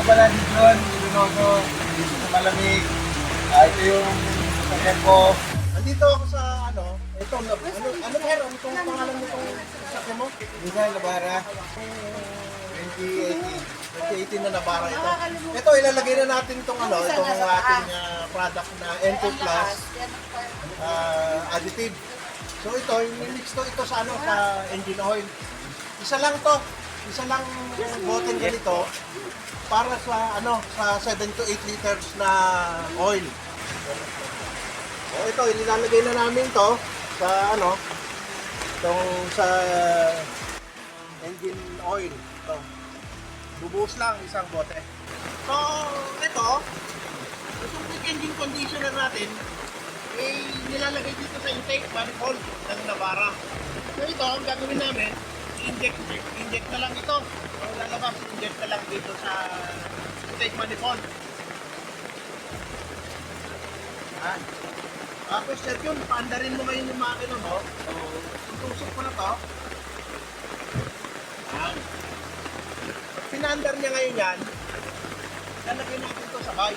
pala si John Ilunoso, dito sa Malamig. Ito yung sasakyan ko. Andito ako sa ito, ano meron? Itong pangalan mo itong sasakyan mo? Nissan Navara. 2018 na Navara ito. Ito, ilalagay na natin itong itong ating product na N2 Plus additive. So ito, mix to ito sa sa engine oil. Isa lang to. Isa lang bottle ganito para sa sa 7 to 8 liters na oil. So ito, ilalagay na namin to sa itong sa engine oil. Ito. Bubuhos lang isang bote. So ito, itong engine conditioner natin nilalagay dito sa intake manifold ng Navara. So ito, ang gagawin namin, inject na lang ito. So lalabas, inject na lang dito sa intake manifold. Tapos sir yun, paandarin mo ngayon yung makina mo. So, tutusok ko na to. Pag pinaandar niya ngayon yan, lalagyan natin ito sa bay.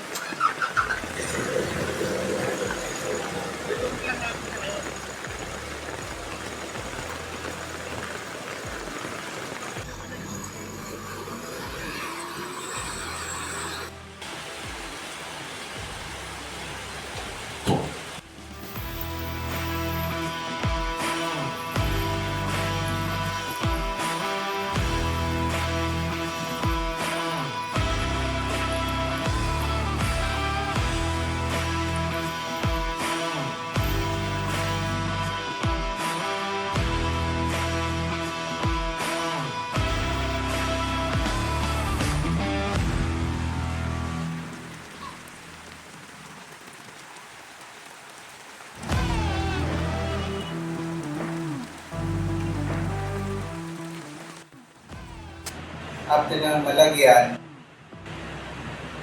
After ng malagyan,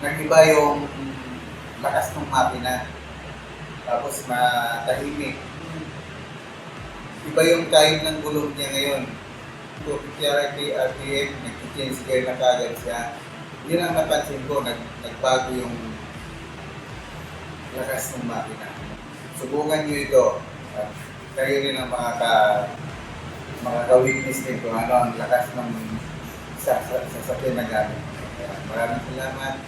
nag-iba yung lakas ng makina. Tapos matahimik. Iba yung time ng gulong niya ngayon. 250 RPM, nag-change gear na kagad siya. Yun ang napansin ko, nagbago yung lakas ng makina. Subukan nyo ito. At kayo rin ang makaka-witness nito ano ang lakas ng sasakyan na gamit. Maraming salamat.